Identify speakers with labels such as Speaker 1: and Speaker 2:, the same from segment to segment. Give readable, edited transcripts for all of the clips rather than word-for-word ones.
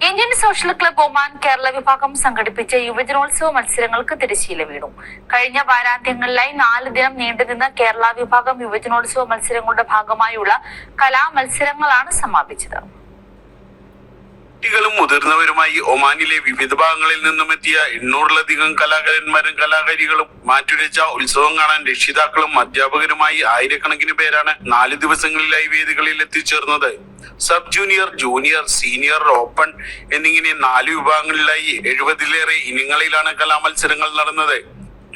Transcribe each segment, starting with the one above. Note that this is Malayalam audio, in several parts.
Speaker 1: Indian social club Oman Kerala വിഭാഗം സംഘടിപ്പിച്ച യുവജനോത്സവ മത്സരങ്ങൾക്ക് തിരശ്ശീല വീണു. കഴിഞ്ഞ വാരാന്ത്യങ്ങളിലായി 4 ദിനം നീണ്ടുനിന്ന കേരള വിഭാഗം യുവജനോത്സവ മത്സരങ്ങളുടെ ഭാഗമായുള്ള കലാമത്സരങ്ങളാണ് സമാപിച്ചത്.
Speaker 2: കുട്ടികളും മുതിർന്നവരുമായി ഒമാനിലെ വിവിധ ഭാഗങ്ങളിൽ നിന്നും എത്തിയ 800-ലധികം കലാകാരന്മാരും കലാകാരികളും മാറ്റുരച്ച ഉത്സവം കാണാൻ രക്ഷിതാക്കളും അധ്യാപകരുമായി ആയിരക്കണക്കിന് പേരാണ് 4 ദിവസങ്ങളിലായി വേദികളിൽ എത്തിച്ചേർന്നത്. Sub junior, junior, senior, open എന്നിങ്ങനെ 4 വിഭാഗങ്ങളിലായി 70-ലേറെ ഇനങ്ങളിലാണ് കലാമത്സരങ്ങൾ നടന്നത്.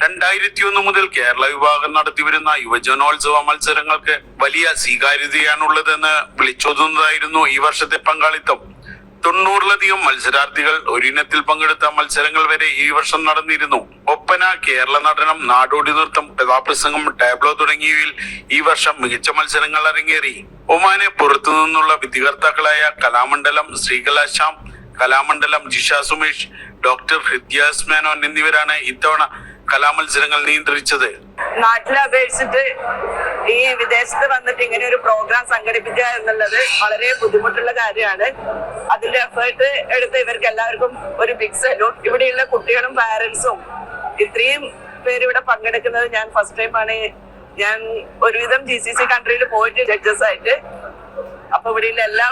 Speaker 2: 2001 മുതൽ കേരള വിഭാഗം നടത്തിവരുന്ന യുവജനോത്സവ മത്സരങ്ങൾക്ക് വലിയ സ്വീകാര്യതയാണുള്ളതെന്ന് വിളിച്ചോതുന്നതായിരുന്നു ഈ വർഷത്തെ പങ്കാളിത്തം. 90-ലധികം മത്സരാർത്ഥികൾ ഒരിനത്തിൽ പങ്കെടുത്ത മത്സരങ്ങൾ വരെ ഈ വർഷം നടന്നിരുന്നു. ഒപ്പന, കേരള നടനം, നാടോടി നൃത്തം, കഥാപ്രസംഗം, ടാബ്ലോ തുടങ്ങിയവയിൽ ഈ വർഷം മികച്ച മത്സരങ്ങൾ അരങ്ങേറി. ഒമാനെ പുറത്തു നിന്നുള്ള വിധികർത്താക്കളായ കലാമണ്ഡലം ശ്രീകലാശാം, കലാമണ്ഡലം ജിഷ സുമേഷ്, ഡോക്ടർ ഹൃദ്യാസ് മേനോൻ എന്നിവരാണ് ഇത്തവണ കലാമത്സരങ്ങൾ നിയന്ത്രിച്ചത്.
Speaker 3: നാട്ടിലെ അപേക്ഷിച്ചിട്ട് ഈ വിദേശത്ത് വന്നിട്ട് ഇങ്ങനെ ഒരു പ്രോഗ്രാം സംഘടിപ്പിക്കുക എന്നുള്ളത് വളരെ ബുദ്ധിമുട്ടുള്ള കാര്യമാണ്. അതിന്റെ എഫേർട്ട് എടുത്ത് ഇവർക്ക് എല്ലാവർക്കും ഒരു ബിഗ് സല്യൂട്ട്. ഇവിടെയുള്ള കുട്ടികളും പാരന്റ്സും ഇത്രയും പേര് ഇവിടെ പങ്കെടുക്കുന്നത് ഞാൻ ഫസ്റ്റ് ടൈമാണ്. ഞാൻ ഒരുവിധം GCC കൺട്രിയിൽ പോയിട്ട് ജഡ്ജസ് ആയിട്ട്. അപ്പൊ ഇവിടെയുള്ള എല്ലാ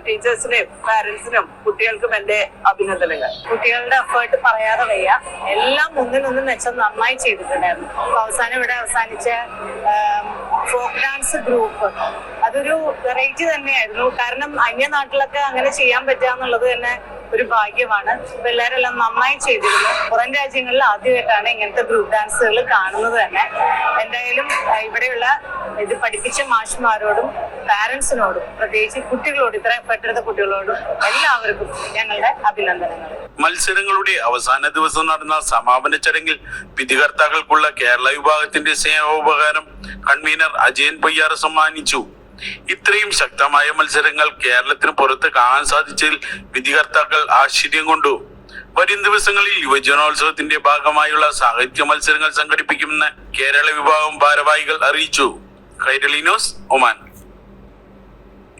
Speaker 3: ടീച്ചേഴ്സിനും പാരന്റ്സിനും കുട്ടികൾക്കും എന്റെ അഭിനന്ദനങ്ങൾ.
Speaker 4: കുട്ടികളുടെ എഫേർട്ട് പറയാതെ വയ്യ. എല്ലാം ഒന്നിനൊന്നും മെച്ചം നന്നായി ചെയ്തിട്ടുണ്ടായിരുന്നു. അവസാനം ഇവിടെ അവസാനിച്ച ഫോക്ക് ഡാൻസ് ഗ്രൂപ്പ് അതൊരു വെറൈറ്റി തന്നെയായിരുന്നു. കാരണം അന്യനാട്ടിലൊക്കെ അങ്ങനെ ചെയ്യാൻ പറ്റുക എന്നുള്ളത് തന്നെ ഒരു ഭാഗ്യമാണ്. പിള്ളേരെല്ലാം നന്നായി ചെയ്തിരുന്നു. പുറം രാജ്യങ്ങളിൽ ആദ്യമായിട്ടാണ് ഇങ്ങനത്തെ ഗ്രൂപ്പ് ഡാൻസുകൾ കാണുന്നത് തന്നെ. എന്തായാലും ഇവിടെയുള്ള ഇത് പഠിപ്പിച്ച മാഷ്മാരോടും പാരന്റ്സിനോടും പ്രത്യേകിച്ച് കുട്ടികളോട്, ഇത്ര എഫർട്ടെടുത്ത കുട്ടികളോടും എല്ലാവർക്കും ഞങ്ങളുടെ അഭിനന്ദനങ്ങൾ.
Speaker 2: മത്സരങ്ങളുടെ അവസാന ദിവസം നടന്ന സമാപന ചടങ്ങിൽ വിധികർത്താക്കൾക്കുള്ള കേരള വിഭാഗത്തിന്റെ സ്നേഹോപകാരം കൺവീനർ അജയൻ പൊയ്യാറ് സമ്മാനിച്ചു. ഇത്രയും ശക്തമായ മത്സരങ്ങൾ കേരളത്തിന് പുറത്ത് കാണാൻ സാധിച്ചതിൽ വിധികർത്താക്കൾ ആശ്ചര്യം കൊണ്ടു. വരും ദിവസങ്ങളിൽ യുവജനോത്സവത്തിന്റെ ഭാഗമായുള്ള സാഹിത്യ മത്സരങ്ങൾ സംഘടിപ്പിക്കുമെന്ന് കേരള വിഭാഗം ഭാരവാഹികൾ അറിയിച്ചു. Kairali news, Oman.